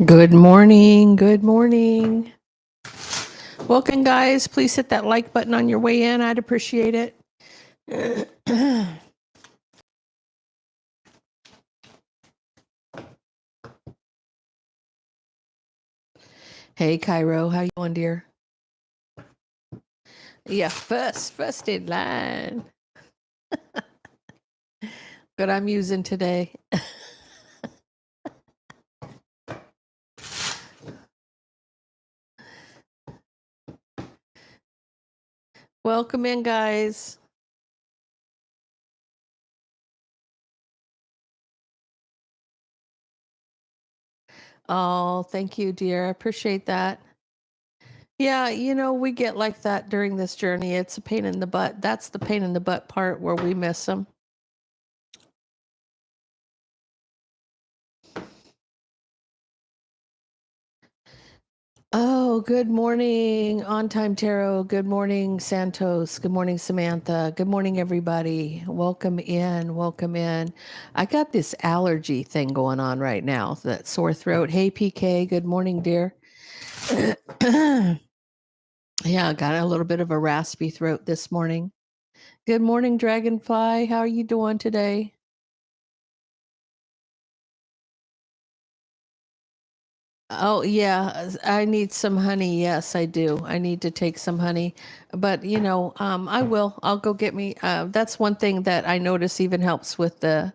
Good morning. Good morning. Welcome, guys. Please hit that like button on your way in. I'd appreciate it. Hey, Cairo. How you doing, dear? Yeah, first in line. What I'm using today. Welcome in, guys. Oh, thank you, dear. I appreciate that. Yeah, we get like that during this journey. It's a pain in the butt. That's the pain in the butt part where we miss them. Oh, good morning, On Time Tarot. Good morning, Santos. Good morning, Samantha. Good morning, everybody. Welcome in. Welcome in. I got this allergy thing going on right now, that sore throat. Hey, PK. Good morning, dear. Yeah, I got a little bit of a raspy throat this morning. Good morning, Dragonfly. How are you doing today? Oh, yeah, I need some honey. Yes, I do. I need to take some honey. But, I will. I'll go get me that's one thing that I notice even helps with the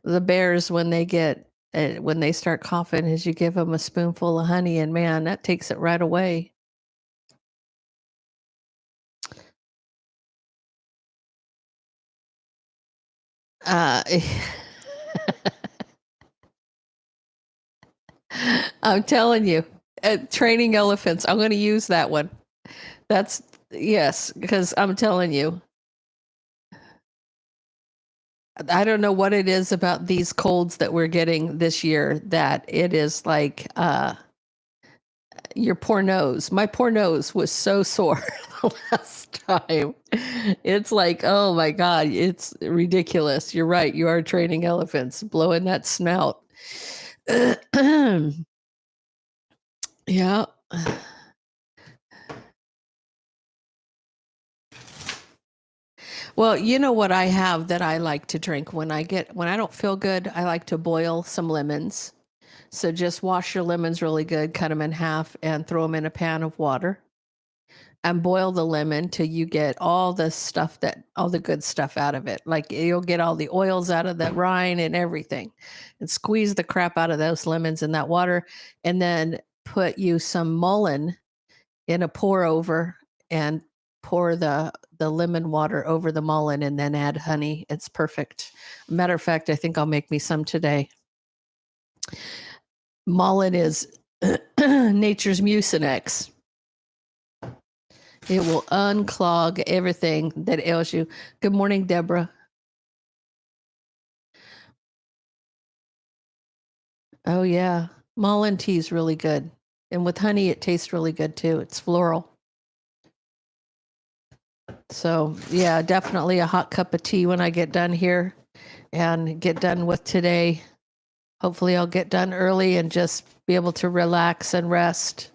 bears when they get when they start coughing is you give them a spoonful of honey and man, that takes it right away. Uh I'm telling you, training elephants. I'm going to use that one. That's yes, because I'm telling you, I don't know what it is about these colds that we're getting this year that it is like your poor nose. My poor nose was so sore the last time. It's like, oh my God, it's ridiculous. You're right. You are training elephants, blowing that snout. Yeah. Well, you know what I have that I like to drink when I don't feel good, I like to boil some lemons. So just wash your lemons really good, cut them in half, and throw them in a pan of water. And boil the lemon till you get all the good stuff out of it. Like you'll get all the oils out of the rind and everything. And squeeze the crap out of those lemons in that water. And then put you some mullein in a pour over and pour the lemon water over the mullein and then add honey. It's perfect. Matter of fact, I think I'll make me some today. Mullein is nature's mucinex. It will unclog everything that ails you. Good morning, Deborah. Oh, yeah. Mullein tea is really good. And with honey, it tastes really good too. It's floral. So, yeah, definitely a hot cup of tea when I get done here and get done with today. Hopefully, I'll get done early and just be able to relax and rest.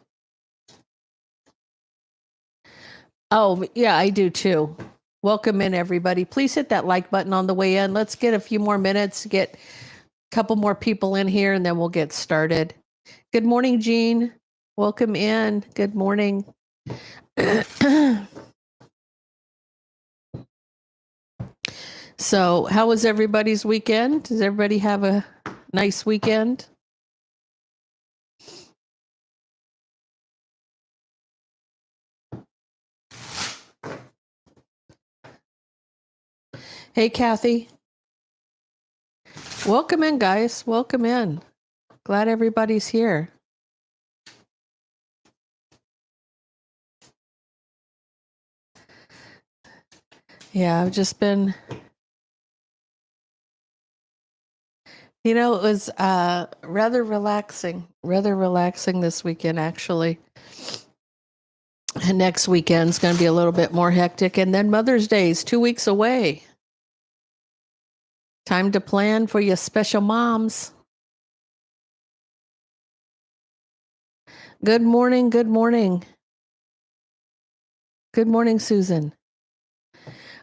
Oh, yeah, I do too. Welcome in, everybody. Please hit that like button on the way in. Let's get a few more minutes, get a couple more people in here, and then we'll get started. Good morning, Jean. Welcome in. Good morning. So, how was everybody's weekend? Does everybody have a nice weekend? Hey, Kathy. Welcome in, guys. Welcome in. Glad everybody's here. Yeah, I've just been, it was rather relaxing this weekend, actually. And next weekend's going to be a little bit more hectic. And then Mother's Day is 2 weeks away. Time to plan for your special moms. Good morning. Good morning. Good morning, Susan.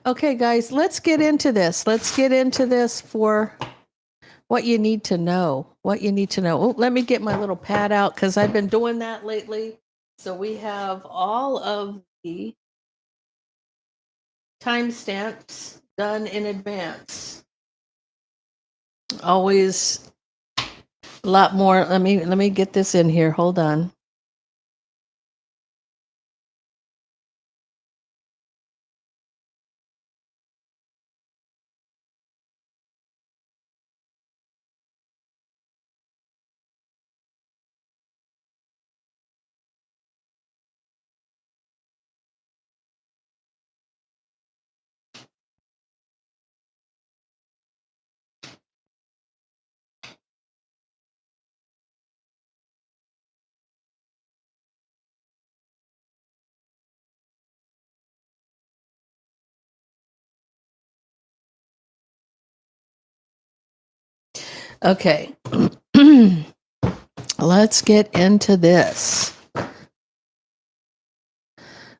Okay, guys, let's get into this. Let's get into this for what you need to know. What you need to know. Oh, let me get my little pad out because I've been doing that lately. So we have all of the timestamps done in advance. Always a lot more. Let me get this in here. Hold on. Okay. Let's get into this.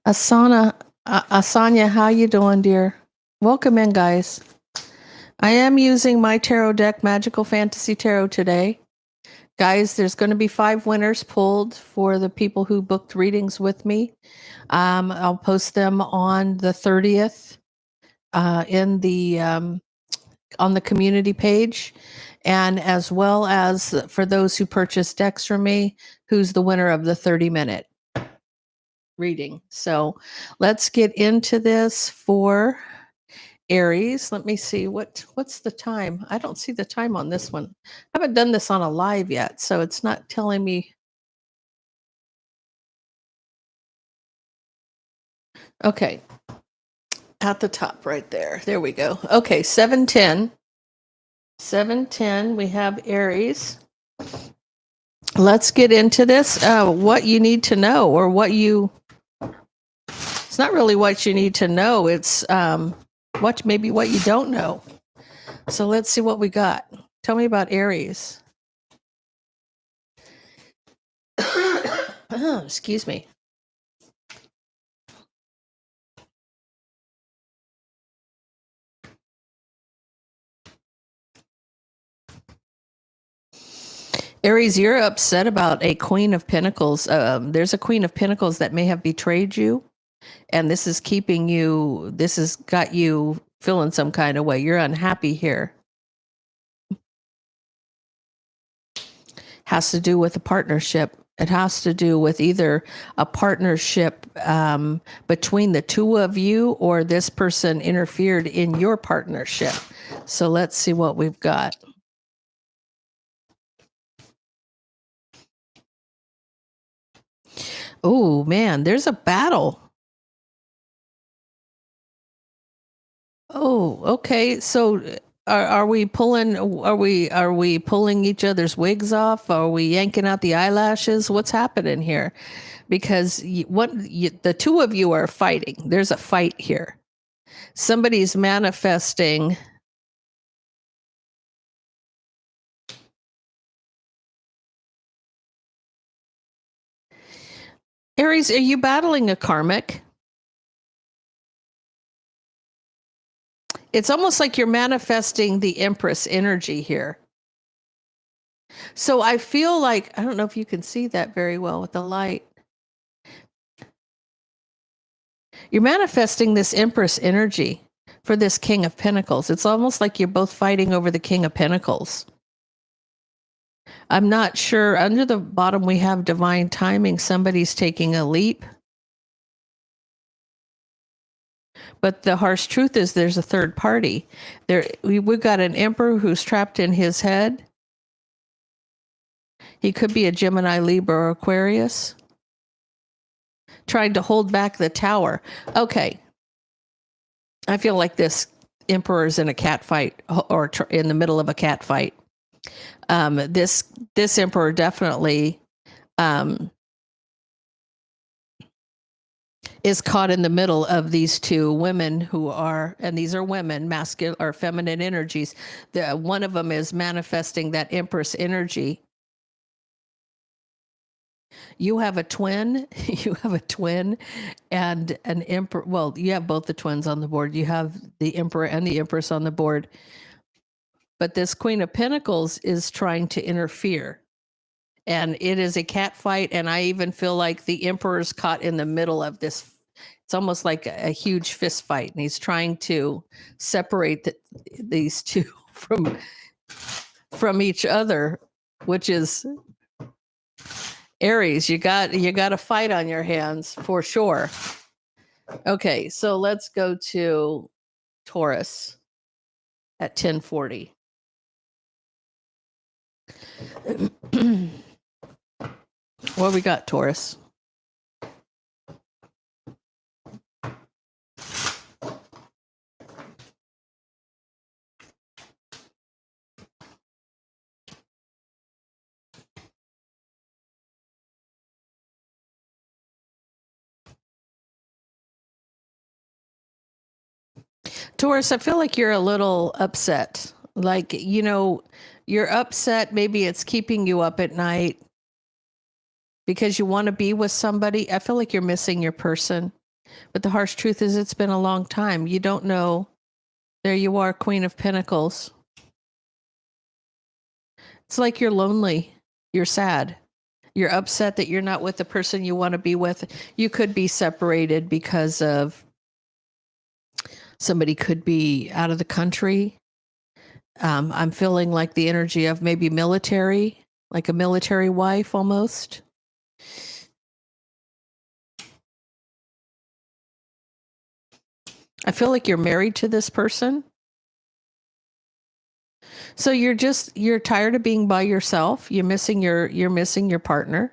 Asanya, how you doing, dear? Welcome in, guys. I am using my tarot deck, Magical Fantasy Tarot, today. Guys, there's going to be 5 winners pulled for the people who booked readings with me. I'll post them on the 30th in the on the community page, and as well as for those who purchased decks from me, who's the winner of the 30-minute reading. So let's get into this for Aries. Let me see what's the time. I don't see the time on this one. I haven't done this on a live yet, so it's not telling me. Okay, at the top right there. There we go. Okay, 7:10. 7:10. We have Aries. Let's get into this. What you need to know, or what you. It's not really what you need to know. It's what you don't know. So let's see what we got. Tell me about Aries. Excuse me. Aries, you're upset about a Queen of Pentacles. There's a Queen of Pentacles that may have betrayed you, and this is keeping you, this has got you feeling some kind of way. You're unhappy here. Has to do with a partnership. It has to do with either a partnership between the two of you, or this person interfered in your partnership. So let's see what we've got. Oh man, there's a battle. Oh, okay. So are we pulling pulling each other's wigs off? Are we yanking out the eyelashes? What's happening here? Because the two of you are fighting. There's a fight here. Somebody's manifesting. Aries, are you battling a karmic? It's almost like you're manifesting the Empress energy here. So I feel like, I don't know if you can see that very well with the light. You're manifesting this Empress energy for this King of Pentacles. It's almost like you're both fighting over the King of Pentacles. I'm not sure. Under the bottom, we have divine timing. Somebody's taking a leap. But the harsh truth is there's a third party. We've got an emperor who's trapped in his head. He could be a Gemini, Libra, or Aquarius, trying to hold back the tower. Okay. I feel like this emperor's in a cat fight, or in the middle of a cat fight. This emperor definitely is caught in the middle of these two women who are, and these are women, masculine or feminine energies. One of them is manifesting that Empress energy. You have a twin, you have a twin and an emperor. Well, you have both the twins on the board. You have the emperor and the empress on the board. But this Queen of Pentacles is trying to interfere. And it is a cat fight. And I even feel like the emperor's caught in the middle of this. It's almost like a huge fist fight. And he's trying to separate these two from each other, which is Aries. You got a fight on your hands for sure. Okay, so let's go to Taurus at 1040. What we got, Taurus? Taurus, I feel like you're a little upset. Like, you're upset. Maybe it's keeping you up at night because you want to be with somebody. I feel like you're missing your person. But the harsh truth is it's been a long time. You don't know. There you are, Queen of Pentacles. It's like you're lonely. You're sad. You're upset that you're not with the person you want to be with. You could be separated because of somebody could be out of the country. I'm feeling like the energy of maybe military, like a military wife almost. I feel like you're married to this person. So you're tired of being by yourself. You're missing your partner.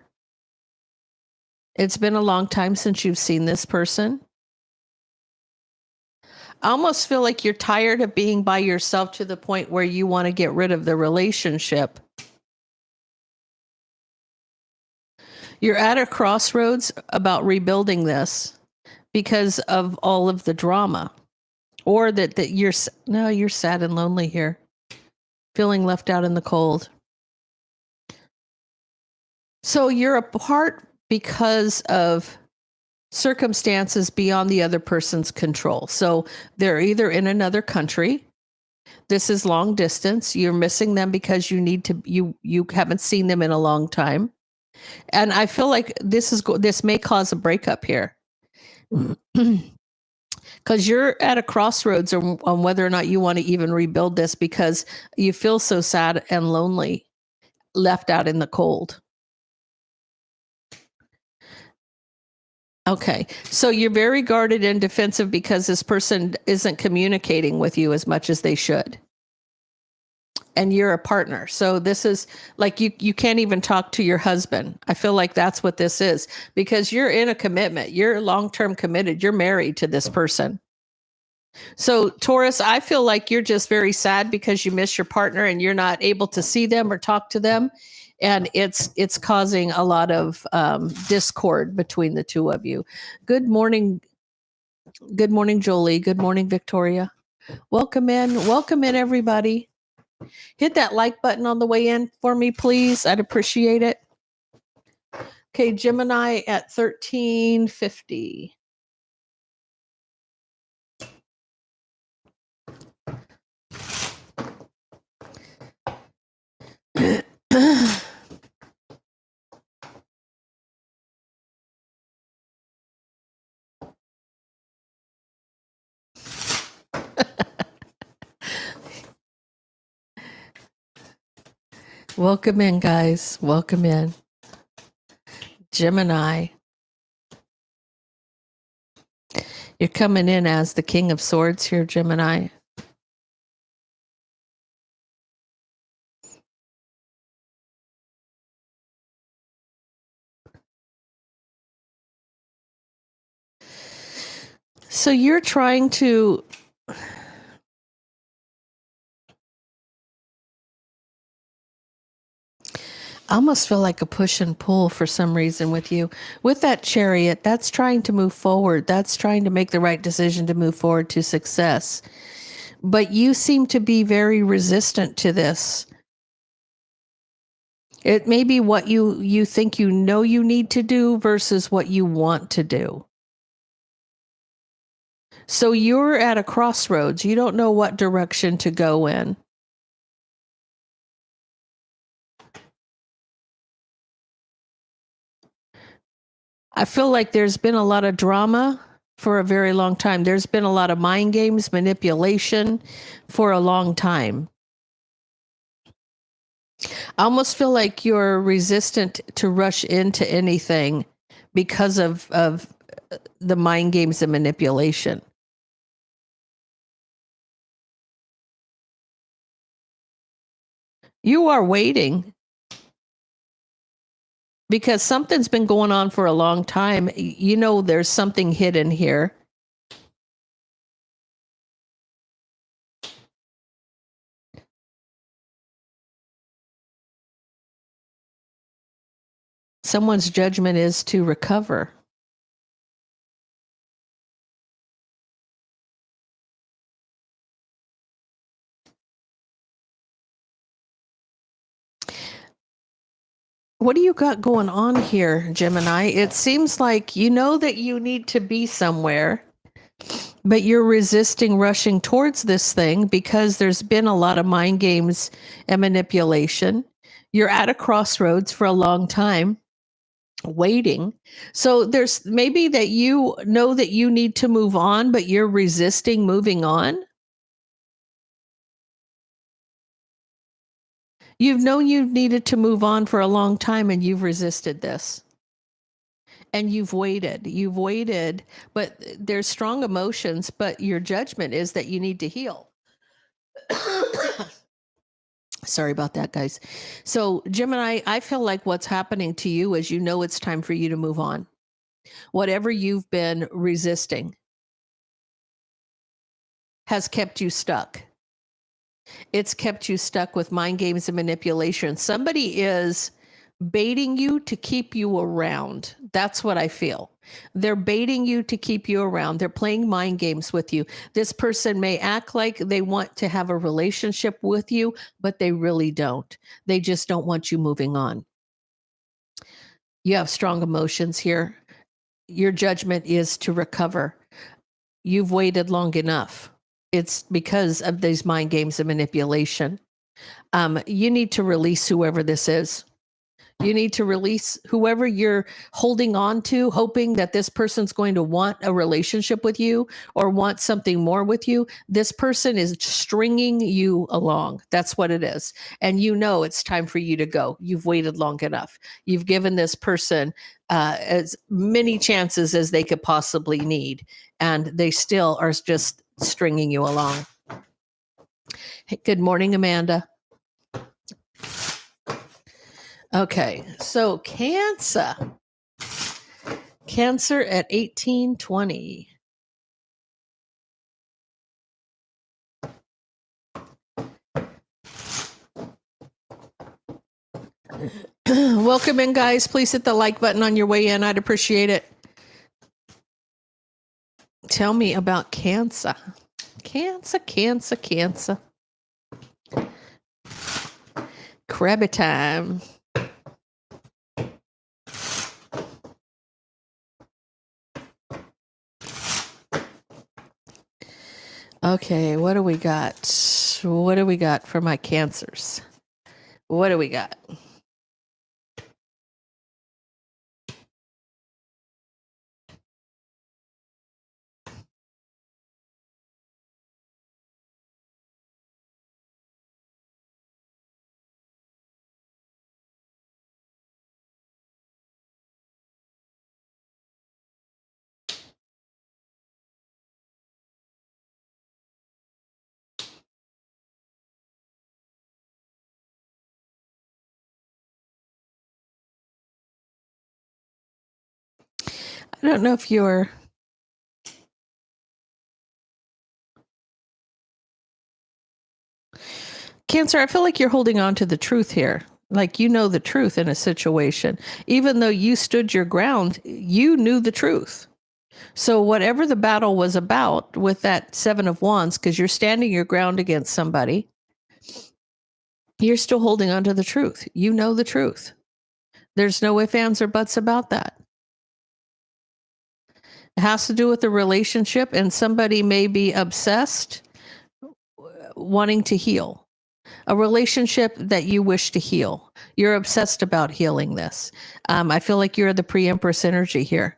It's been a long time since you've seen this person. I almost feel like you're tired of being by yourself to the point where you want to get rid of the relationship. You're at a crossroads about rebuilding this because of all of the drama, or that you're sad and lonely here, feeling left out in the cold. So you're apart because of circumstances beyond the other person's control. So they're either in another country. This is long distance. You're missing them because you haven't seen them in a long time. And I feel like this may cause a breakup here. Because you're at a crossroads on whether or not you want to even rebuild this because you feel so sad and lonely, left out in the cold. Okay, so you're very guarded and defensive because this person isn't communicating with you as much as they should. And you're a partner. So this is like you can't even talk to your husband. I feel like that's what this is because you're in a commitment. You're long-term committed. You're married to this person. So Taurus, I feel like you're just very sad because you miss your partner and you're not able to see them or talk to them. And it's causing a lot of discord between the two of you. Good morning. Good morning, Jolie. Good morning, Victoria. Welcome in, everybody. Hit that like button on the way in for me, please. I'd appreciate it. Okay, Gemini at 1350. Welcome in, guys. Welcome in. Gemini. You're coming in as the King of Swords here, Gemini. So you're trying to I almost feel like a push and pull for some reason with you. With that Chariot, that's trying to move forward. That's trying to make the right decision to move forward to success. But you seem to be very resistant to this. It may be what you think you know you need to do versus what you want to do. So you're at a crossroads. You don't know what direction to go in. I feel like there's been a lot of drama for a very long time. There's been a lot of mind games, manipulation for a long time. I almost feel like you're resistant to rush into anything because of the mind games and manipulation. You are waiting because something's been going on for a long time. You know, there's something hidden here. Someone's judgment is to recover. What do you got going on here, Gemini? It seems like you know that you need to be somewhere, but you're resisting rushing towards this thing because there's been a lot of mind games and manipulation. You're at a crossroads for a long time, waiting. So there's maybe that you know that you need to move on, but you're resisting moving on. You've known you needed to move on for a long time and you've resisted this. And you've waited, but there's strong emotions, but your judgment is that you need to heal. Sorry about that, guys. So, Gemini, I feel like what's happening to you is you know it's time for you to move on. Whatever you've been resisting has kept you stuck. It's kept you stuck with mind games and manipulation. Somebody is baiting you to keep you around. That's what I feel. They're baiting you to keep you around. They're playing mind games with you. This person may act like they want to have a relationship with you, but they really don't. They just don't want you moving on. You have strong emotions here. Your judgment is to recover. You've waited long enough. It's because of these mind games and manipulation. You need to release whoever this is. You need to release whoever you're holding on to, hoping that this person's going to want a relationship with you or want something more with you. This person is stringing you along. That's what it is. And you know it's time for you to go. You've waited long enough. You've given this person as many chances as they could possibly need. And they still are just stringing you along. Hey, good morning, Amanda. Okay, so Cancer. Cancer at 1820. Welcome in, guys. Please hit the like button on your way in. I'd appreciate it. Tell me about Cancer. Cancer. Crabby time. Okay, what do we got? What do we got for my Cancers? What do we got? I don't know if you're... Cancer, I feel like you're holding on to the truth here. Like you know the truth in a situation. Even though you stood your ground, you knew the truth. So whatever the battle was about with that Seven of Wands, because you're standing your ground against somebody, You're still holding on to the truth. You know the truth. There's no ifs, ands, or buts about that. It has to do with the relationship, and somebody may be obsessed, wanting to heal. A relationship that you wish to heal. You're obsessed about healing this. I feel like you're the pre-empress energy here.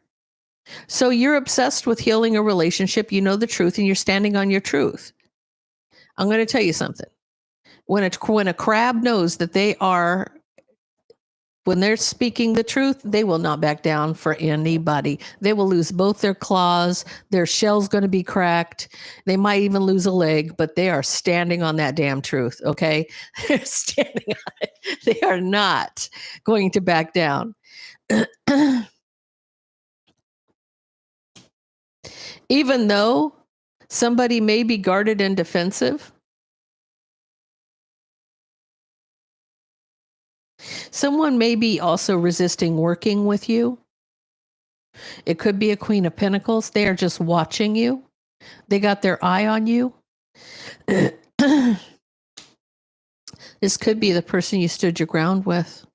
So you're obsessed with healing a relationship. You know the truth, and you're standing on your truth. I'm going to tell you something. When a crab knows that when they're speaking the truth, they will not back down for anybody. They will lose both their claws. Their shell's going to be cracked. They might even lose a leg, but they are standing on that damn truth. Okay. They're standing on it. They are not going to back down. Even though somebody may be guarded and defensive, someone may be also resisting working with you. It could be a Queen of Pentacles. They are just watching you. They got their eye on you. This could be the person you stood your ground with.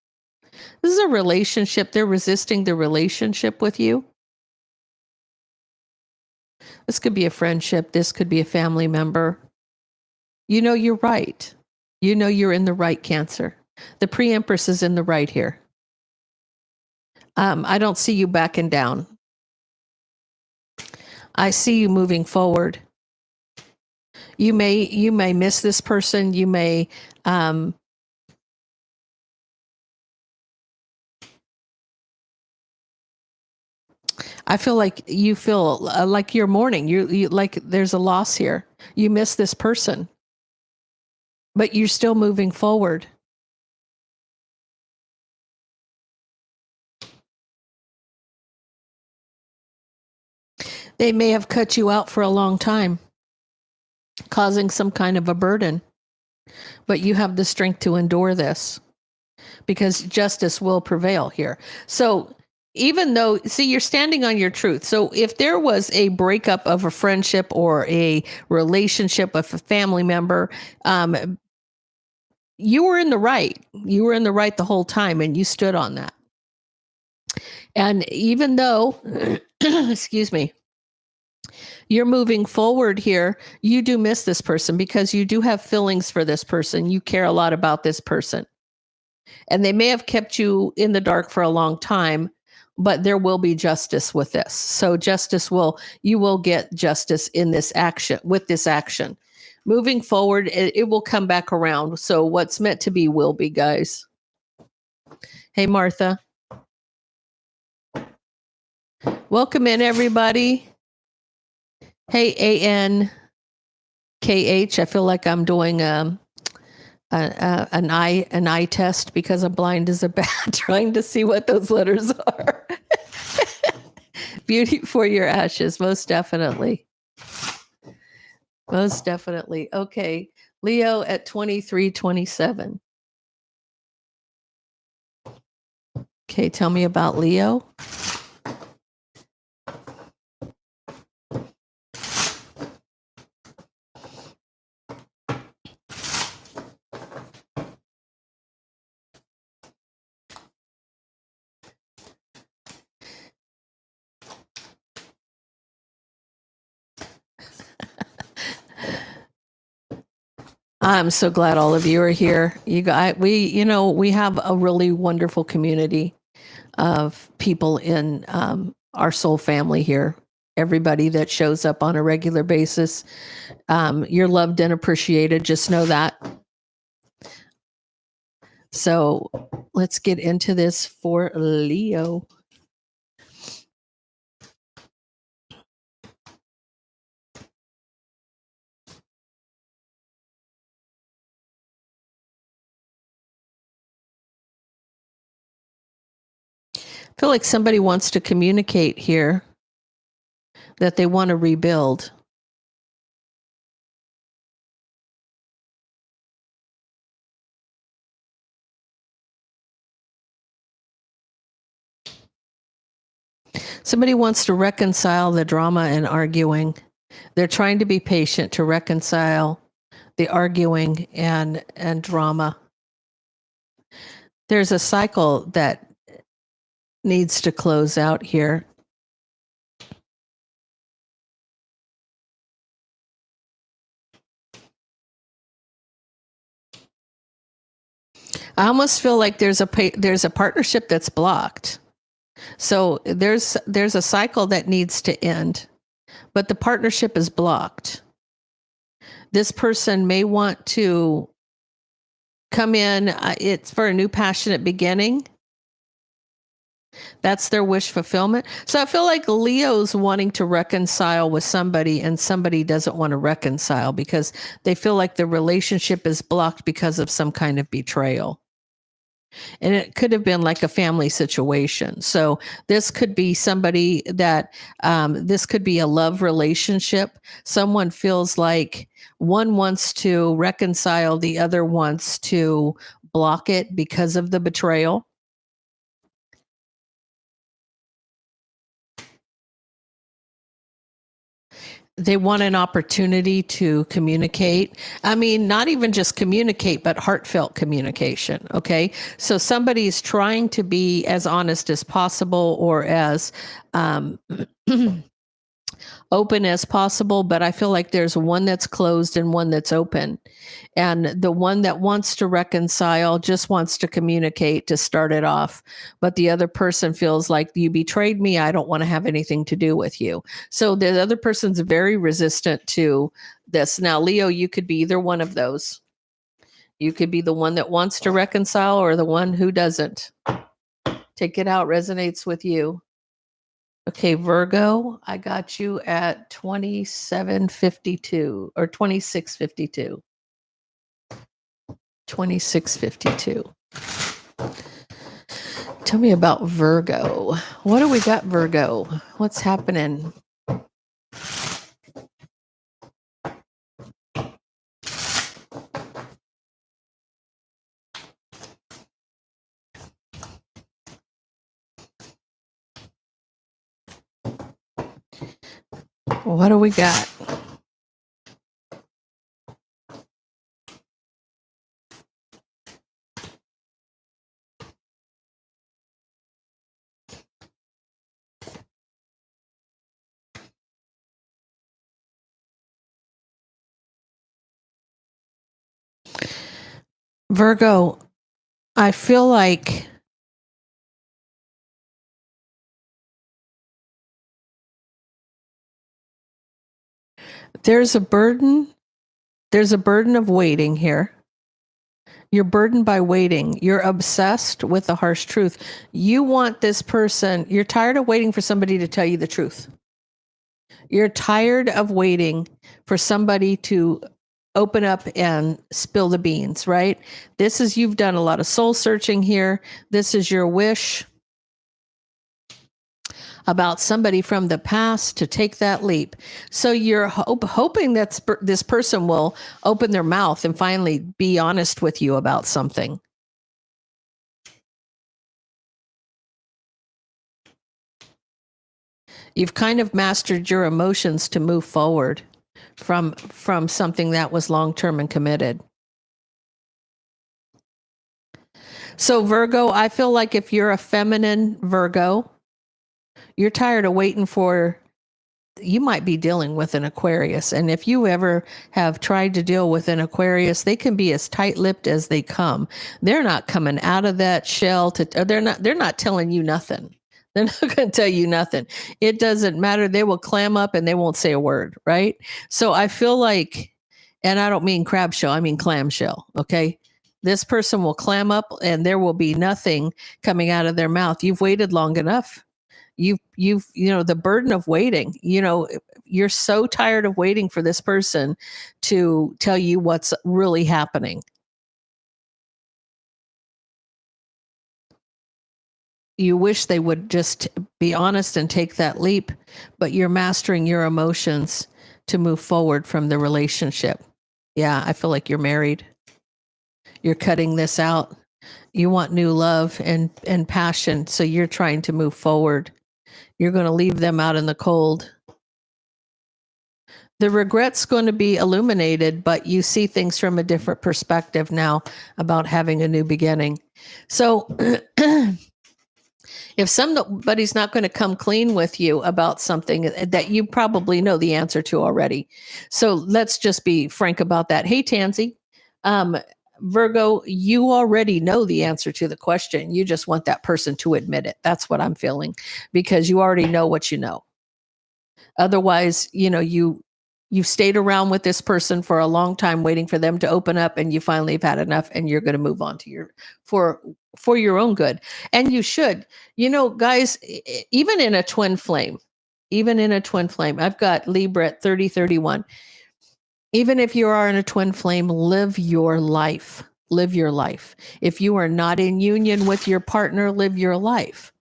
This is a relationship. They're resisting the relationship with you. This could be a friendship. This could be a family member. You know you're right. You know you're in the right, Cancer. The pre-empress is in the right here. I don't see you backing down. I see you moving forward. You may miss this person. You may I feel like you feel like you're mourning. You like there's a loss here. You miss this person, but you're still moving forward. They may have cut you out for a long time, causing some kind of a burden, but you have the strength to endure this because justice will prevail here. So even though, see, you're standing on your truth. So if there was a breakup of a friendship or a relationship with a family member, you were in the right. You were in the right the whole time, and you stood on that. And even though, excuse me, you're moving forward here, you do miss this person because you do have feelings for this person. You care a lot about this person. And they may have kept you in the dark for a long time, but there will be justice with this. So you will get justice in this action, with this action. Moving forward, it will come back around. So what's meant to be will be, guys. Hey, Martha. Welcome in, everybody. Hey, ANKH. I feel like I'm doing an eye test because I'm blind as a bat, trying to see what those letters are. Beauty for your ashes, most definitely. Most definitely. Okay, Leo at 2327. Okay, tell me about Leo. I'm so glad all of you are here. We have a really wonderful community of people in our soul family here. Everybody that shows up on a regular basis, you're loved and appreciated. Just know that. So let's get into this for Leo. I feel like somebody wants to communicate here that they want to rebuild. Somebody wants to reconcile the drama and arguing. They're trying to be patient to reconcile the arguing and drama. There's a cycle that needs to close out here. I almost feel like there's a partnership that's blocked. So there's a cycle that needs to end, but the partnership is blocked. This person may want to come in. It's for a new passionate beginning. That's their wish fulfillment. So I feel like Leo's wanting to reconcile with somebody and somebody doesn't want to reconcile because they feel like the relationship is blocked because of some kind of betrayal. And it could have been like a family situation. So this could be somebody that, this could be a love relationship. Someone feels like one wants to reconcile, the other wants to block it because of the betrayal. They want an opportunity to communicate. I mean, not even just communicate, but heartfelt communication. Okay. So somebody's trying to be as honest as possible or as open as possible, but I feel like there's one that's closed and one that's open. And the one that wants to reconcile just wants to communicate to start it off. But the other person feels like you betrayed me. I don't want to have anything to do with you. So the other person's very resistant to this. Now, Leo, you could be either one of those. You could be the one that wants to reconcile or the one who doesn't. Take it out, resonates with you. Okay, Virgo, I got you at 2752 or 2652. 2652. Tell me about Virgo. What do we got, Virgo? What's happening? What do we got? Virgo, I feel like there's a burden of waiting here. You're burdened by waiting. You're obsessed with the harsh truth. You want this person, you're tired of waiting for somebody to tell you the truth. You're tired of waiting for somebody to open up and spill the beans, right? This is, you've done a lot of soul searching here. This is your wish about somebody from the past to take that leap. So you're hoping that this person will open their mouth and finally be honest with you about something. You've kind of mastered your emotions to move forward from something that was long-term and committed. So Virgo, I feel like if you're a feminine Virgo, you're tired of waiting for, you might be dealing with an Aquarius. And if you ever have tried to deal with an Aquarius, they can be as tight-lipped as they come. They're not coming out of that shell they're not telling you nothing. They're not going to tell you nothing. It doesn't matter. They will clam up and they won't say a word, right? So I feel like, and I don't mean crab shell, I mean clamshell, okay? This person will clam up and there will be nothing coming out of their mouth. You've waited long enough. You've the burden of waiting, you're so tired of waiting for this person to tell you what's really happening. You wish they would just be honest and take that leap, but you're mastering your emotions to move forward from the relationship. Yeah, I feel like you're married. You're cutting this out. You want new love and passion, so you're trying to move forward. You're going to leave them out in the cold. The regret's going to be illuminated, but you see things from a different perspective now about having a new beginning. So if somebody's not going to come clean with you about something that you probably know the answer to already. So let's just be frank about that. Hey, Tansy, Virgo, you already know the answer to the question. You just want that person to admit it. That's what I'm feeling, because you already know what you know. Otherwise, you've stayed around with this person for a long time waiting for them to open up, and you finally have had enough, and you're going to move on to for your own good. And you should. Guys, even in a twin flame, I've got Libra at 3031. Even if you are in a twin flame, live your life. Live your life. If you are not in union with your partner, live your life,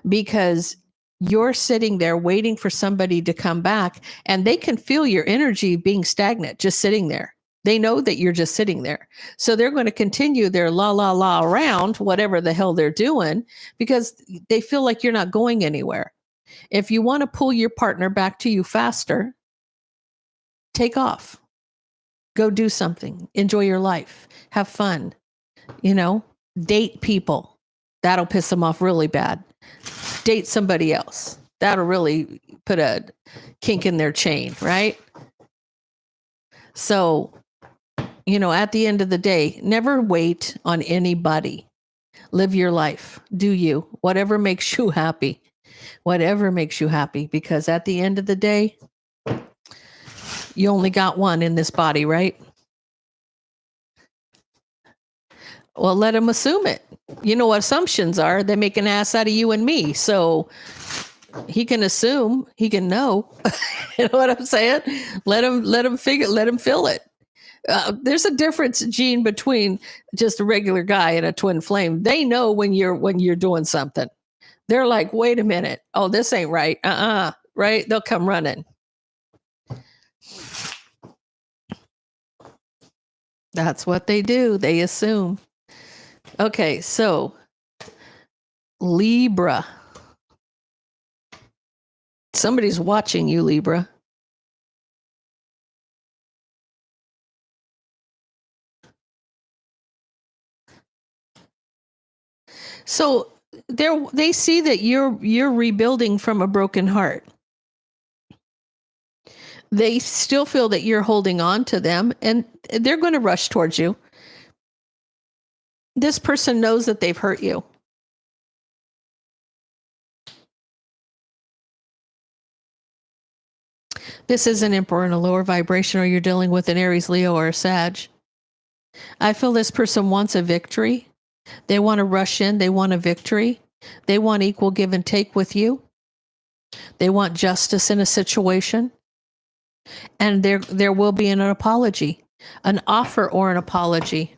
because you're sitting there waiting for somebody to come back, and they can feel your energy being stagnant, just sitting there. They know that you're just sitting there. So they're going to continue their la, la, la around whatever the hell they're doing, because they feel like you're not going anywhere. If you want to pull your partner back to you faster, take off. Go do something. Enjoy your life. Have fun. Date people. That'll piss them off really bad. Date somebody else. That'll really put a kink in their chain, right? So, at the end of the day, never wait on anybody. Live your life. Do you. Whatever makes you happy. Whatever makes you happy. Because at the end of the day, you only got one in this body, right? Well, let them assume it. You know what assumptions are? They make an ass out of you and me. So he can assume, he can know. You know what I'm saying? Let him feel it. There's a difference, Gene, between just a regular guy and a twin flame. They know when you're doing something. They're like, wait a minute. Oh, this ain't right. Right? They'll come running. That's what they do. They assume. Okay, so Libra. Somebody's watching you, Libra. So they see that you're rebuilding from a broken heart. They still feel that you're holding on to them, and they're going to rush towards you. This person knows that they've hurt you. This is an Emperor in a lower vibration, or you're dealing with an Aries, Leo, or a Sag. I feel this person wants a victory. They want to rush in. They want a victory. They want equal give and take with you. They want justice in a situation. And there will be an apology, an offer or an apology.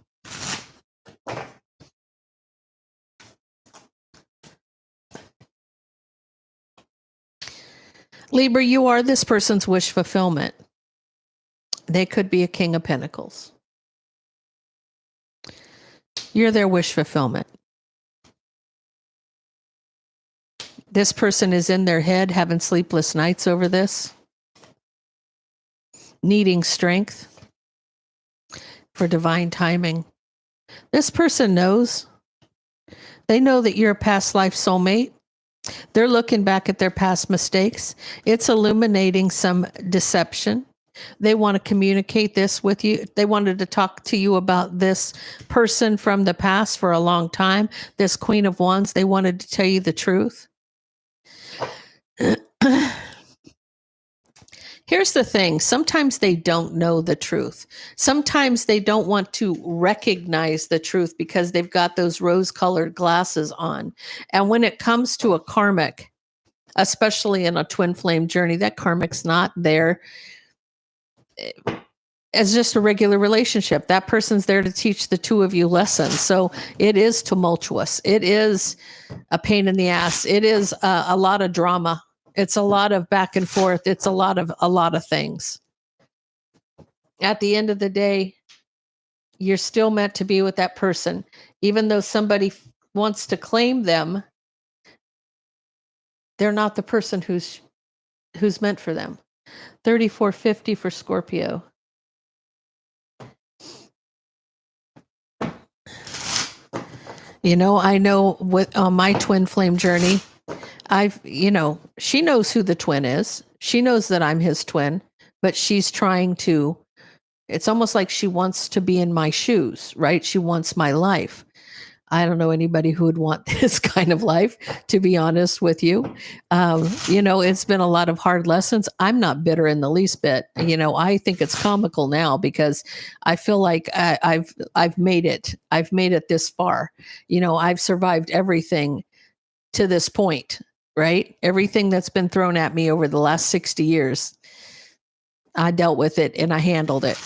Libra, you are this person's wish fulfillment. They could be a King of Pentacles. You're their wish fulfillment. This person is in their head having sleepless nights over this, needing strength for divine timing. This person knows. They know that you're a past life soulmate. They're looking back at their past mistakes. It's illuminating some deception. They want to communicate this with you. They wanted to talk to you about this person from the past for a long time. This Queen of Wands, they wanted to tell you the truth. Here's the thing. Sometimes they don't know the truth. Sometimes they don't want to recognize the truth because they've got those rose-colored glasses on. And when it comes to a karmic, especially in a twin flame journey, that karmic's not there as just a regular relationship. That person's there to teach the two of you lessons. So it is tumultuous. It is a pain in the ass. It is a lot of drama. It's a lot of back and forth. It's a lot of things. At the end of the day, you're still meant to be with that person. Even though somebody wants to claim them, they're not the person who's meant for them. 3450 for Scorpio. You know, I know with on my twin flame journey, she knows who the twin is. She knows that I'm his twin, but she's trying to, it's almost like she wants to be in my shoes, right? She wants my life. I don't know anybody who would want this kind of life, to be honest with you. It's been a lot of hard lessons. I'm not bitter in the least bit. I think it's comical now because I feel like I've made it. I've made it this far. I've survived everything to this point, right? Everything that's been thrown at me over the last 60 years, I dealt with it and I handled it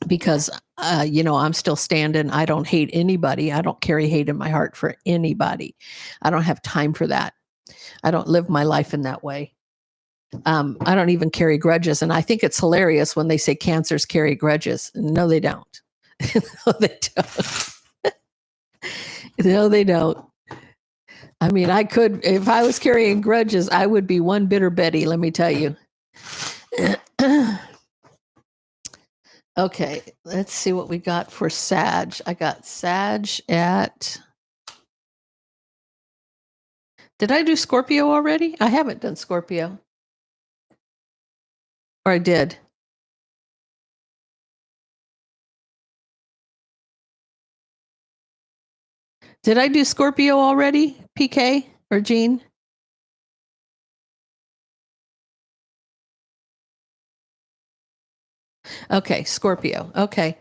because, I'm still standing. I don't hate anybody. I don't carry hate in my heart for anybody. I don't have time for that. I don't live my life in that way. I don't even carry grudges. And I think it's hilarious when they say cancers carry grudges. No, they don't. No, they don't. No, they don't. I mean, I could, if I was carrying grudges, I would be one bitter Betty, let me tell you. Okay, let's see what we got for Sag. I got Sag at. Did I do Scorpio already? I haven't done Scorpio. Or I did. Did I do Scorpio already, PK or Jean? Okay, Scorpio. Okay.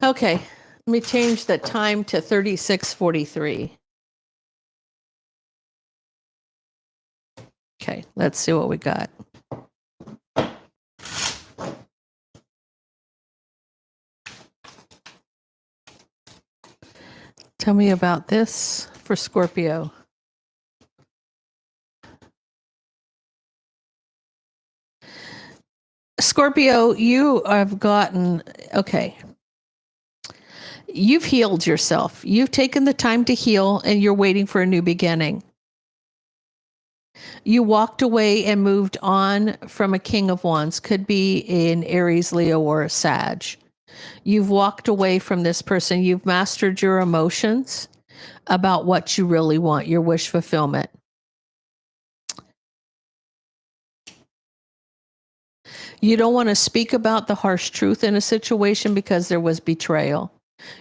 Okay. Let me change the time to 36:43. Okay, let's see what we got. Tell me about this for Scorpio. Scorpio, you have gotten, okay. You've healed yourself. You've taken the time to heal and you're waiting for a new beginning. You walked away and moved on from a King of Wands, could be an Aries, Leo, or a Sag. You've walked away from this person. You've mastered your emotions about what you really want, your wish fulfillment. You don't want to speak about the harsh truth in a situation because there was betrayal.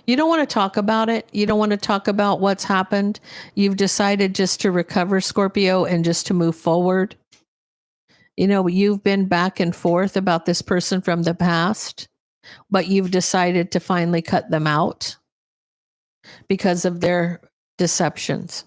You don't want to talk about it. You don't want to talk about what's happened. You've decided just to recover, Scorpio, and just to move forward. You've been back and forth about this person from the past, but you've decided to finally cut them out because of their deceptions.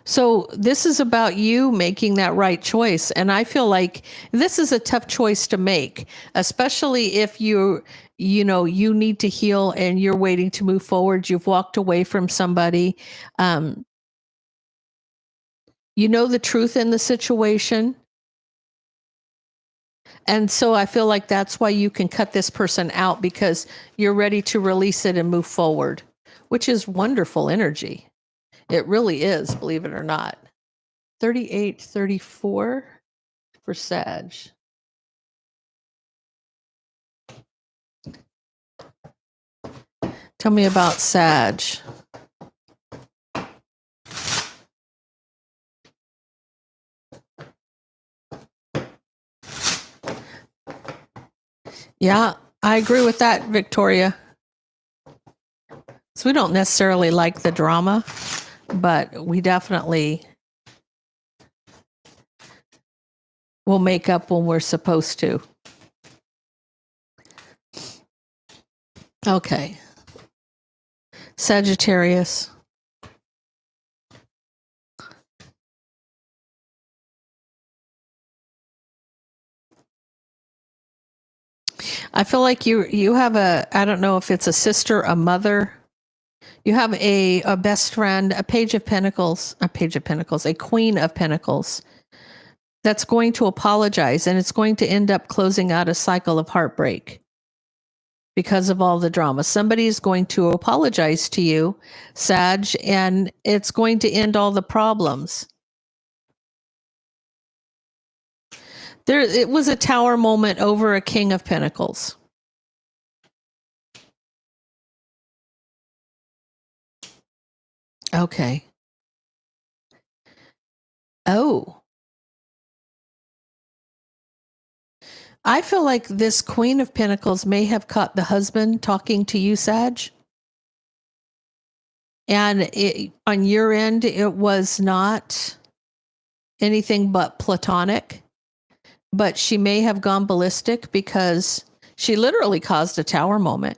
So this is about you making that right choice. And I feel like this is a tough choice to make, especially if you need to heal and you're waiting to move forward. You've walked away from somebody. You know the truth in the situation. And so I feel like that's why you can cut this person out, because you're ready to release it and move forward, which is wonderful energy. It really is, believe it or not. 38:34 for Sag. Tell me about Sag. Yeah, I agree with that, Victoria. So we don't necessarily like the drama, but we definitely will make up when we're supposed to. Okay. Sagittarius. I feel like you have I don't know if it's a sister, a mother. You have a best friend, a Queen of Pentacles, that's going to apologize, and it's going to end up closing out a cycle of heartbreak because of all the drama. Somebody's going to apologize to you, Sag, and it's going to end all the problems. It was a Tower moment over a King of Pentacles. Okay. Oh. I feel like this Queen of Pentacles may have caught the husband talking to you, Sag. And on your end, it was not anything but platonic. But she may have gone ballistic because she literally caused a Tower moment.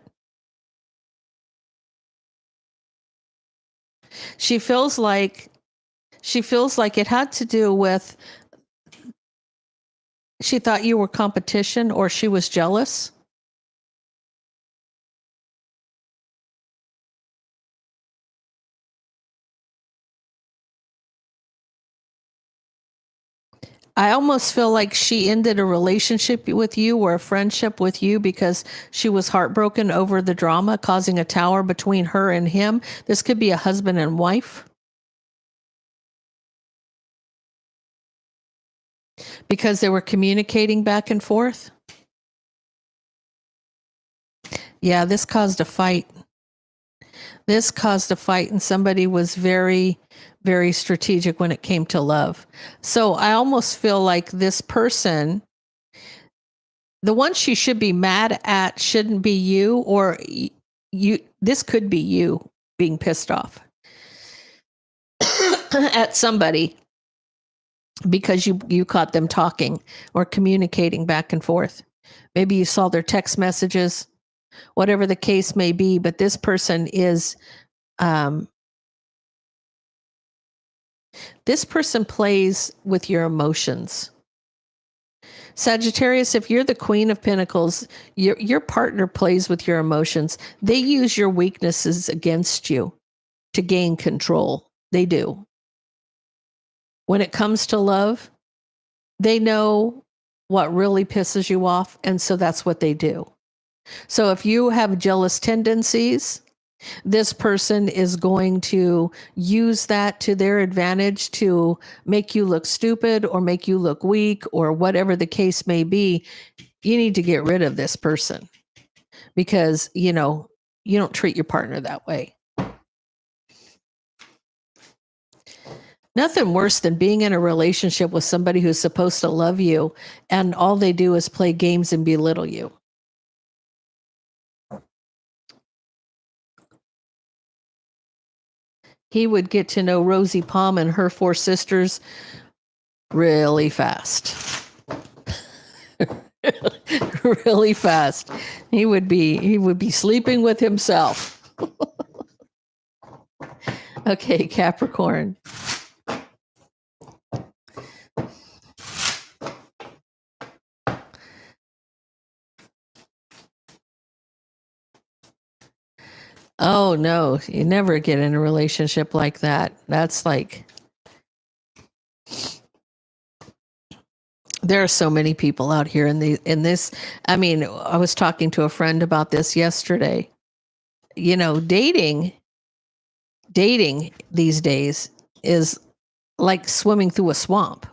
She feels like it had to do with she thought you were competition or she was jealous. I almost feel like she ended a relationship with you or a friendship with you because she was heartbroken over the drama, causing a tower between her and him. This could be a husband and wife. Because they were communicating back and forth. Yeah, this caused a fight. This caused a fight, and somebody was very, very strategic when it came to love. So I almost feel like this person, the one she should be mad at shouldn't be you, or you. This could be you being pissed off at somebody because you caught them talking or communicating back and forth. Maybe you saw their text messages, whatever the case may be. But this person is, this person plays with your emotions. Sagittarius, if you're the Queen of Pentacles, your partner plays with your emotions. They use your weaknesses against you to gain control. They do. When it comes to love, they know what really pisses you off, and so that's what they do. So if you have jealous tendencies, this person is going to use that to their advantage to make you look stupid or make you look weak or whatever the case may be. You need to get rid of this person because, you don't treat your partner that way. Nothing worse than being in a relationship with somebody who's supposed to love you and all they do is play games and belittle you. He would get to know Rosie Palm and her 4 sisters really fast. Really fast. He would be sleeping with himself. Okay, Capricorn. Oh no, you never get in a relationship like that. That's like, there are so many people out here in this. I mean, I was talking to a friend about this yesterday. Dating these days is like swimming through a swamp.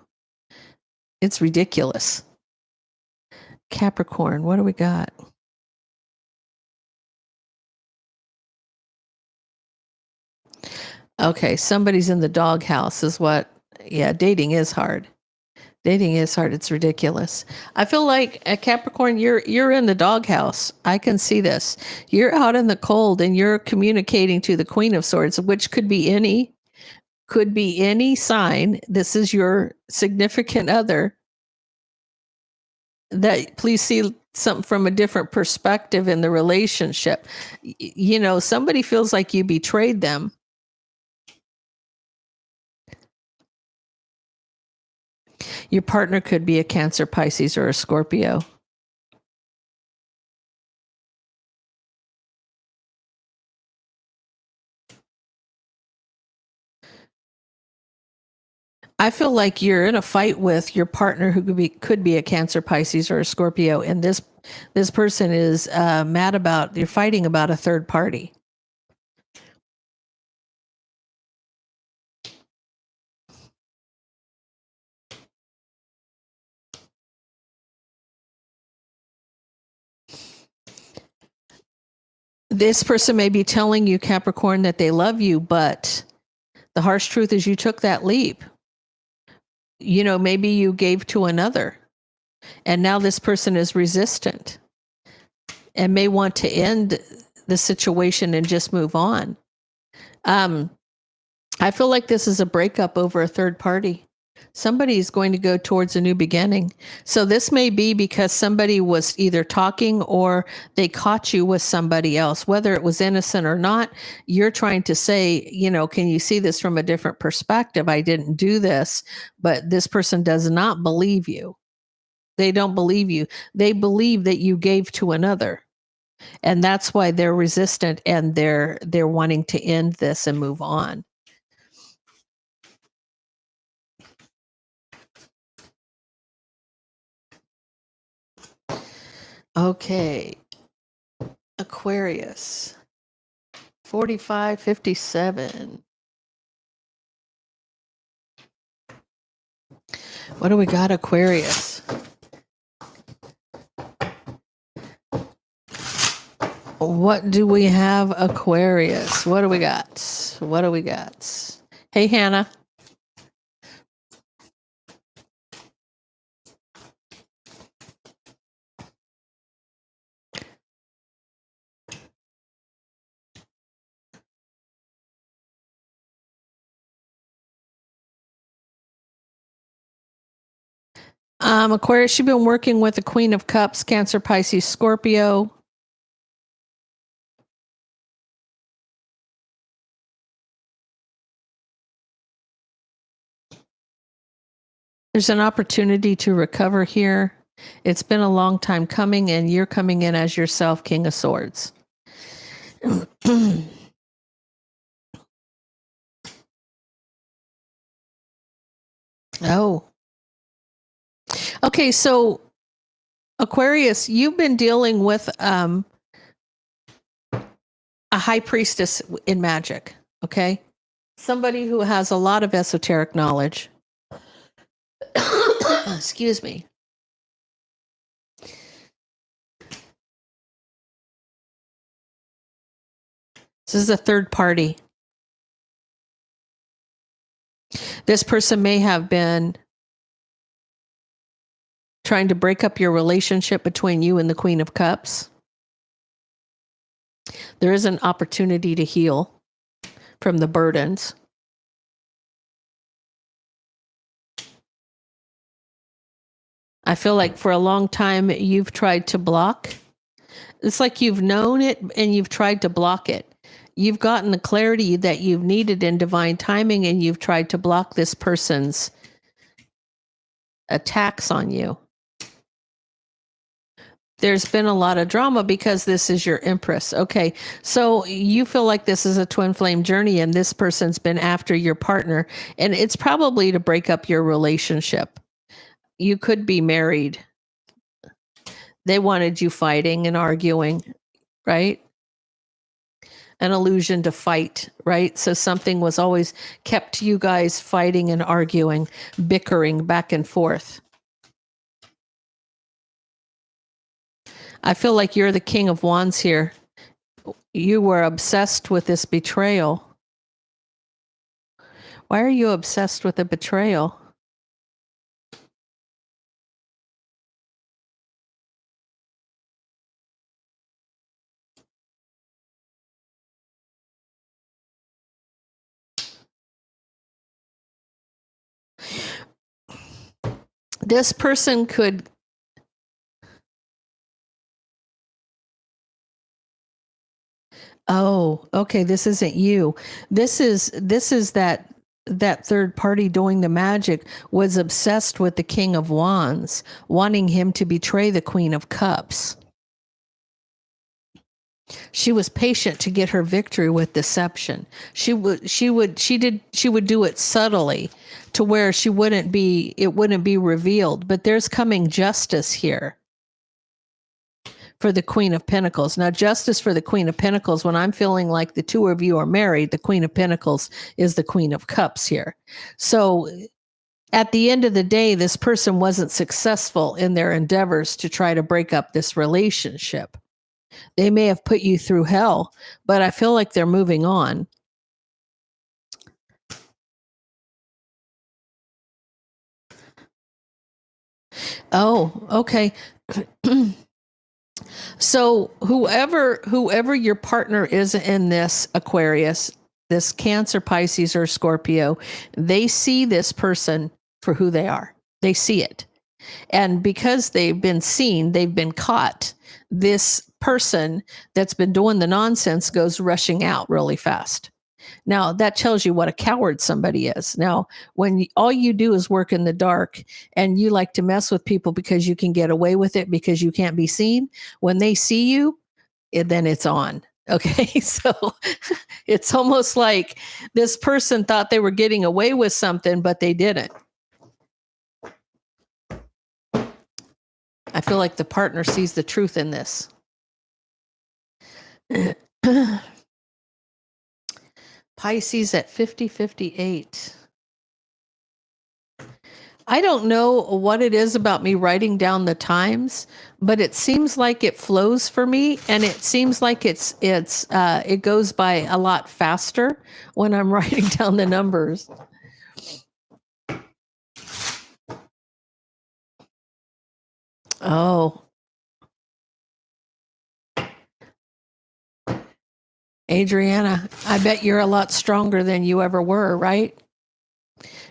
It's ridiculous. Capricorn, what do we got? Okay, somebody's in the doghouse is what. Yeah, dating is hard. Dating is hard. It's ridiculous. I feel like at Capricorn, you're in the doghouse. I can see this. You're out in the cold and you're communicating to the Queen of Swords, which could be any sign. This is your significant other. That please see something from a different perspective in the relationship. Somebody feels like you betrayed them. Your partner could be a Cancer, Pisces, or a Scorpio. I feel like you're in a fight with your partner who could be a Cancer, Pisces, or a Scorpio, and this person is mad about, you're fighting about a third party. This person may be telling you, Capricorn, that they love you, but the harsh truth is you took that leap. You know, maybe you gave to another, and now this person is resistant and may want to end the situation and just move on. I feel like this is a breakup over a third party. Somebody is going to go towards a new beginning. So this may be because somebody was either talking or they caught you with somebody else, whether it was innocent or not. You're trying to say, you know, can you see this from a different perspective? I didn't do this, but this person does not believe you. They don't believe you. They believe that you gave to another. And that's why they're resistant and they're wanting to end this and move on. Okay. Aquarius. 4557. What do we got, Aquarius? What do we have, Aquarius? What do we got? What do we got? Hey, Hannah. Aquarius, you've been working with the Queen of Cups, Cancer, Pisces, Scorpio. There's an opportunity to recover here. It's been a long time coming, and you're coming in as yourself, King of Swords. Oh. Okay, so Aquarius, you've been dealing with a high priestess in magic, okay? Somebody who has a lot of esoteric knowledge. Excuse me. This is a third party. This person may have been trying to break up your relationship between you and the Queen of Cups. There is an opportunity to heal from the burdens. I feel like for a long time you've tried to block. It's like you've known it and you've tried to block it. You've gotten the clarity that you've needed in divine timing, and you've tried to block this person's attacks on you. There's been a lot of drama because this is your Empress. Okay, so you feel like this is a twin flame journey and this person's been after your partner, and it's probably to break up your relationship. You could be married. They wanted you fighting and arguing, right? An illusion to fight, right? So something was always kept you guys fighting and arguing, bickering back and forth. I feel like you're the King of Wands here. You were obsessed with this betrayal. Why are you obsessed with a betrayal? This person could... Oh, okay. This isn't you. This is that third party doing the magic was obsessed with the King of Wands, wanting him to betray the Queen of Cups. She was patient to get her victory with deception. She would do it subtly to where it wouldn't be revealed. But there's coming justice here for the Queen of Pentacles. Now, justice for the Queen of Pentacles, when I'm feeling like the two of you are married, the Queen of Pentacles is the Queen of Cups here. So at the end of the day, this person wasn't successful in their endeavors to try to break up this relationship. They may have put you through hell, but I feel like they're moving on. Oh, okay. So whoever your partner is in this Aquarius, this Cancer, Pisces, or Scorpio, they see this person for who they are. They see it. And because they've been seen, they've been caught. This person that's been doing the nonsense goes rushing out really fast. Now, that tells you what a coward somebody is. Now, when all you do is work in the dark and you like to mess with people because you can get away with it because you can't be seen, when they see you, then it's on. Okay. So it's almost like this person thought they were getting away with something, but they didn't. I feel like the partner sees the truth in this. Pisces at 50-58. I don't know what it is about me writing down the times, but it seems like it flows for me, and it seems like it goes by a lot faster when I'm writing down the numbers. Oh. Adriana, I bet you're a lot stronger than you ever were, right?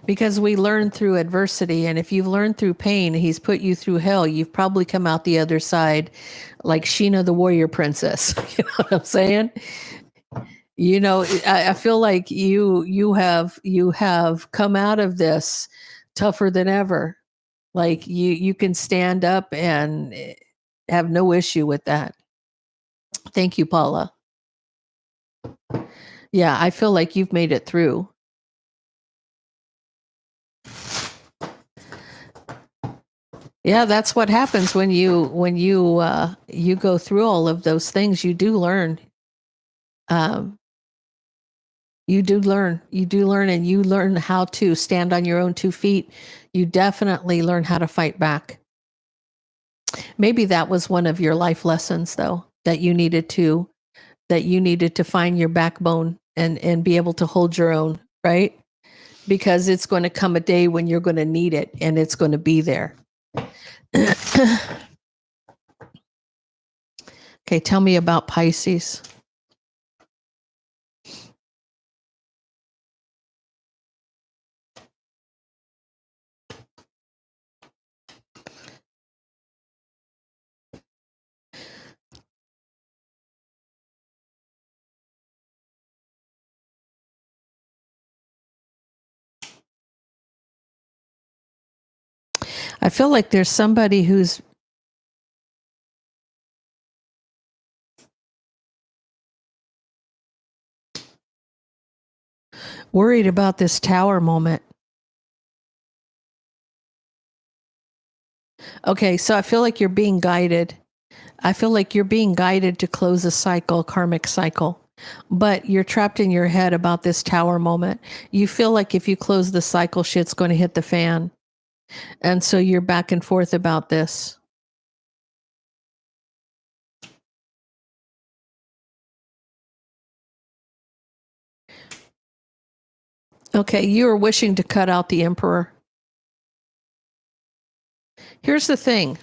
Because we learn through adversity, and if you've learned through pain, he's put you through hell, you've probably come out the other side like Sheena the warrior princess. You know what I'm saying? You know, I feel like you have come out of this tougher than ever. Like you can stand up and have no issue with that. Thank you, Paula. Yeah, I feel like you've made it through. Yeah, that's what happens when you you go through all of those things. You do learn. Um, you do learn. You do learn, and you learn how to stand on your own 2 feet. You definitely learn how to fight back. Maybe that was one of your life lessons, though, that you needed to find your backbone and be able to hold your own, right? Because it's going to come a day when you're going to need it, and it's going to be there. Okay, tell me about Pisces. I feel like there's somebody who's worried about this tower moment. Okay, so I feel like you're being guided. I feel like you're being guided to close a cycle, karmic cycle. But you're trapped in your head about this tower moment. You feel like if you close the cycle, shit's going to hit the fan. And so you're back and forth about this. Okay, you are wishing to cut out the emperor. Here's the thing.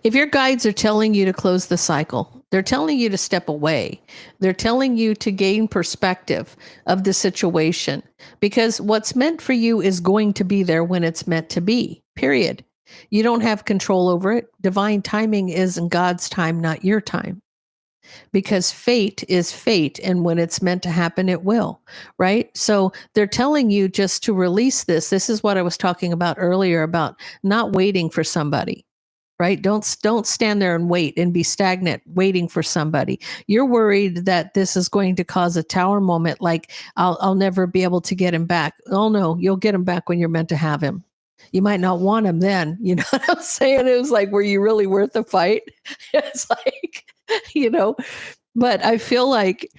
If your guides are telling you to close the cycle, they're telling you to step away. They're telling you to gain perspective of the situation, because what's meant for you is going to be there when it's meant to be, period. You don't have control over it. Divine timing is in God's time, not your time. Because fate is fate, and when it's meant to happen, it will, right? So they're telling you just to release this. This is what I was talking about earlier about not waiting for somebody, right? Don't stand there and wait and be stagnant waiting for somebody. You're worried that this is going to cause a tower moment, like I'll never be able to get him back. Oh no, you'll get him back when you're meant to have him. You might not want him then. You know what I'm saying? It was like, were you really worth the fight? It's like, but I feel like,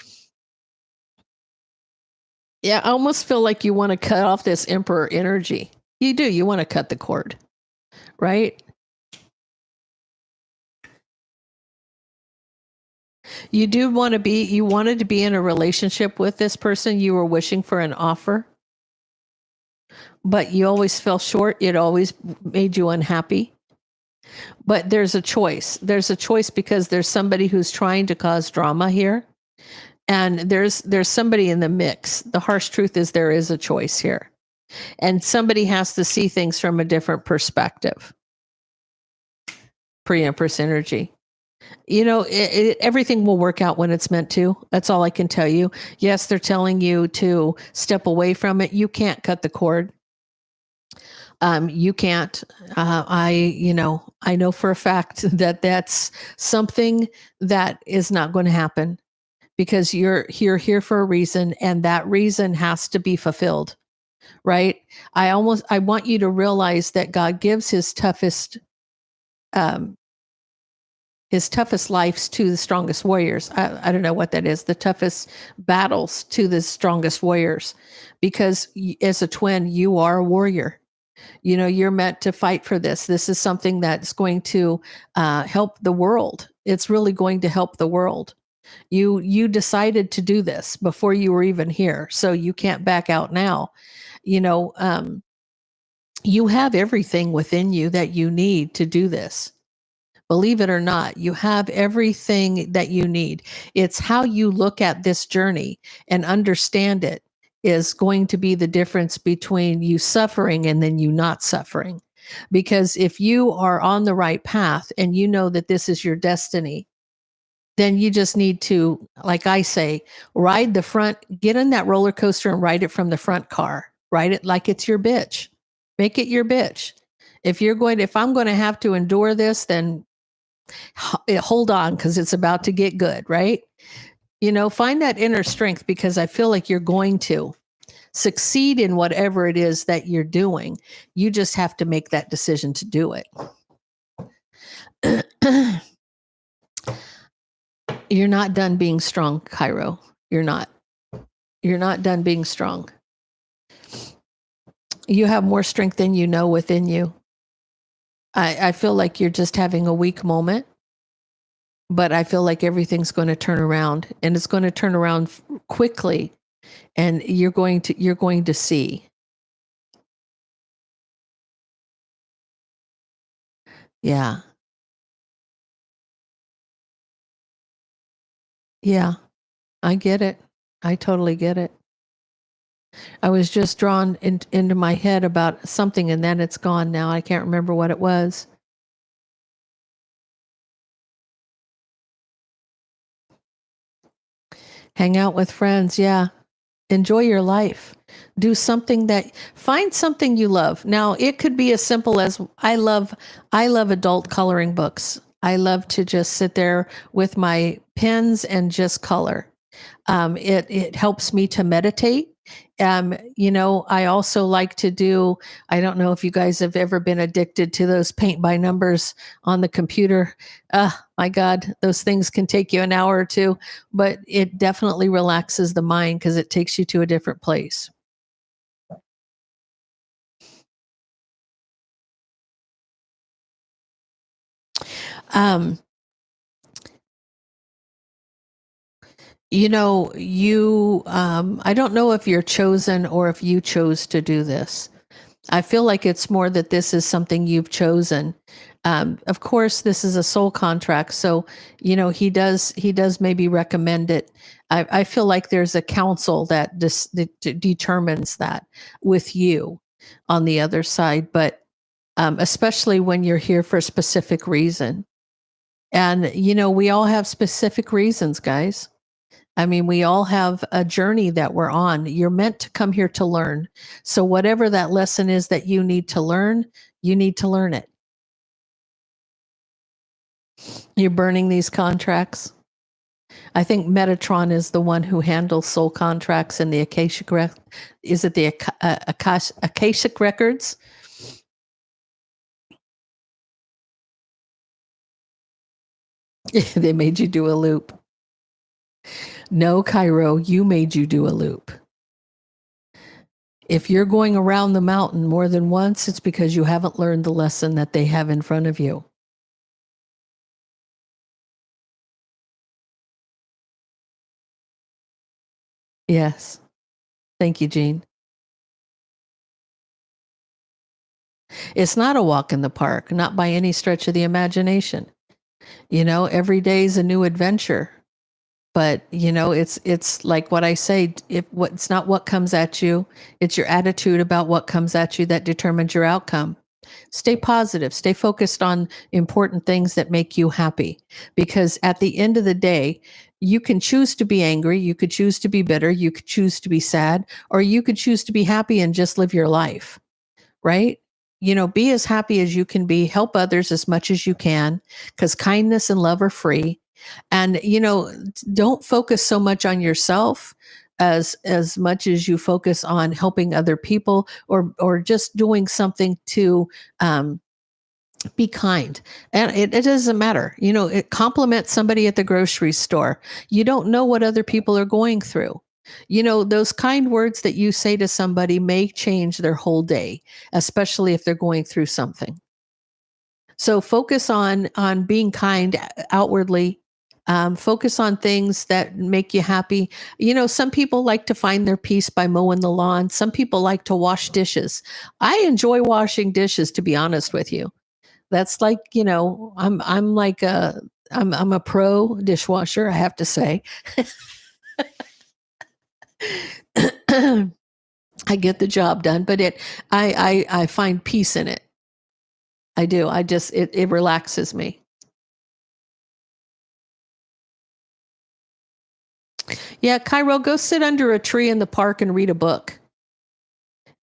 yeah, I almost feel like you want to cut off this emperor energy. You do. You want to cut the cord, right? You wanted to be in a relationship with this person. You were wishing for an offer, but you always fell short. It always made you unhappy. But there's a choice. There's a choice because there's somebody who's trying to cause drama here. And there's somebody in the mix. The harsh truth is there is a choice here. And somebody has to see things from a different perspective. Pre-Empress energy. Everything will work out when it's meant to. That's all I can tell you. Yes, they're telling you to step away from it. You can't cut the cord. You can't. I know for a fact that that's something that is not going to happen because you're here for a reason, and that reason has to be fulfilled, right? I want you to realize that God gives his toughest lives to the strongest warriors. I don't know what that is. The toughest battles to the strongest warriors, because as a twin, you are a warrior. You're meant to fight for this. This is something that's going to help the world. It's really going to help the world. You decided to do this before you were even here, so you can't back out now. You have everything within you that you need to do this. Believe it or not, you have everything that you need. It's how you look at this journey and understand it is going to be the difference between you suffering and then you not suffering. Because if you are on the right path and you know that this is your destiny, then you just need to, like I say, ride the front, get in that roller coaster and ride it from the front car. Ride it like it's your bitch. Make it your bitch. If I'm going to have to endure this, then hold on, because it's about to get good, right? Find that inner strength, because I feel like you're going to succeed in whatever it is that you're doing. You just have to make that decision to do it. You're not done being strong, Cairo. You're not. You're not done being strong. You have more strength than you know within you. I feel like you're just having a weak moment, but I feel like everything's going to turn around, and it's going to turn around quickly, and you're going to see. Yeah. Yeah. I get it. I totally get it. I was just drawn into my head about something, and then it's gone now. I can't remember what it was. Hang out with friends. Yeah. Enjoy your life. Find something you love. Now, it could be as simple as I love adult coloring books. I love to just sit there with my pens and just color. It helps me to meditate. I also like to do, I don't know if you guys have ever been addicted to those paint by numbers on the computer. My God, those things can take you an hour or two, but it definitely relaxes the mind because it takes you to a different place. Um, I don't know if you're chosen or if you chose to do this. I feel like it's more that this is something you've chosen. Of course, this is a soul contract, so he does maybe recommend it. I feel like there's a council that determines that with you on the other side, but especially when you're here for a specific reason. And we all have specific reasons, guys. I mean, we all have a journey that we're on. You're meant to come here to learn. So whatever that lesson is that you need to learn, you need to learn it. You're burning these contracts. I think Metatron is the one who handles soul contracts and the Akashic is it the Akashic records? They made you do a loop. No, Cairo, you made you do a loop. If you're going around the mountain more than once, it's because you haven't learned the lesson that they have in front of you. Yes. Thank you, Jean. It's not a walk in the park, not by any stretch of the imagination. Every day is a new adventure. But it's like what I say, it's not what comes at you, it's your attitude about what comes at you that determines your outcome. Stay positive, stay focused on important things that make you happy, because at the end of the day, you can choose to be angry, you could choose to be bitter, you could choose to be sad, or you could choose to be happy and just live your life, right? Be as happy as you can be, help others as much as you can, because kindness and love are free. And don't focus so much on yourself as much as you focus on helping other people, or just doing something to be kind. And it doesn't matter, it compliments somebody at the grocery store. You don't know what other people are going through. Those kind words that you say to somebody may change their whole day, especially if they're going through something. So focus on being kind outwardly. Focus on things that make you happy. Some people like to find their peace by mowing the lawn. Some people like to wash dishes. I enjoy washing dishes, to be honest with you. That's like, I'm like I'm a pro dishwasher, I have to say. I get the job done, but I find peace in it. I do. It relaxes me. Yeah, Cairo, go sit under a tree in the park and read a book.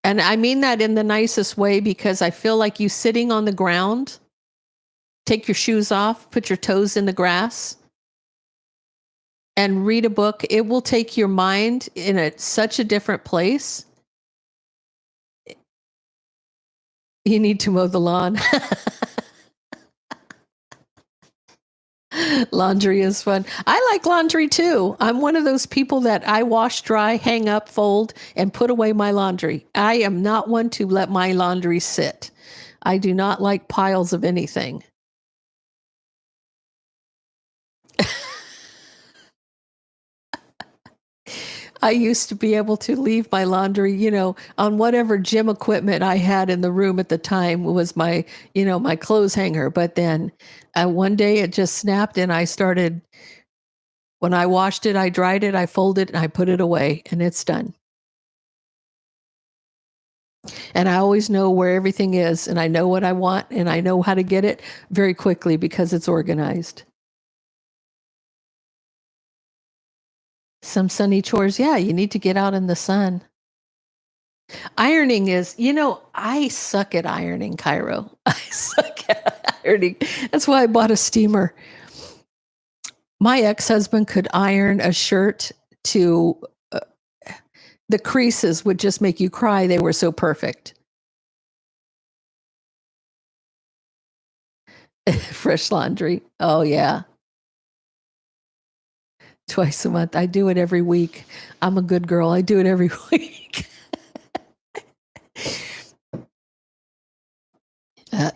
And I mean that in the nicest way, because I feel like you sitting on the ground, take your shoes off, put your toes in the grass, and read a book. It will take your mind in such a different place. You need to mow the lawn. Laundry is fun. I like laundry too. I'm one of those people that I wash, dry, hang up, fold, and put away my laundry. I am not one to let my laundry sit. I do not like piles of anything. I used to be able to leave my laundry, on whatever gym equipment I had in the room at the time was my clothes hanger. But then one day it just snapped, and when I washed it, I dried it, I folded it, and I put it away, and it's done. And I always know where everything is, and I know what I want, and I know how to get it very quickly because it's organized. Some sunny chores. Yeah, you need to get out in the sun. Ironing is, I suck at ironing, Cairo. I suck at ironing. That's why I bought a steamer. My ex-husband could iron a shirt to the creases would just make you cry. They were so perfect. Fresh laundry. Oh, yeah. Twice a month. I do it every week. I'm a good girl. I do it every week.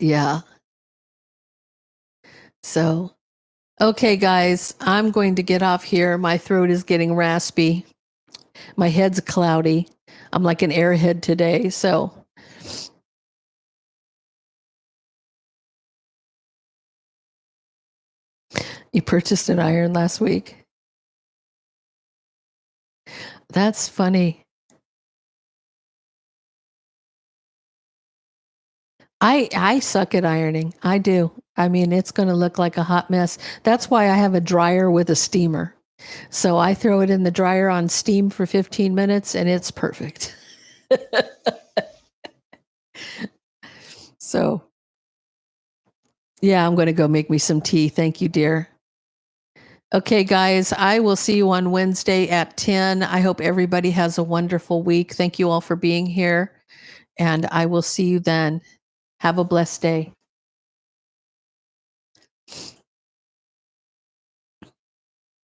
Yeah. So, okay, guys, I'm going to get off here. My throat is getting raspy. My head's cloudy. I'm like an airhead today. So, you purchased an iron last week? That's funny. I suck at ironing. I do. I mean, it's going to look like a hot mess. That's why I have a dryer with a steamer. So I throw it in the dryer on steam for 15 minutes, and it's perfect. So, yeah, I'm going to go make me some tea. Thank you, dear. Okay, guys, I will see you on Wednesday at 10. I hope everybody has a wonderful week. Thank you all for being here, and I will see you then. Have a blessed day.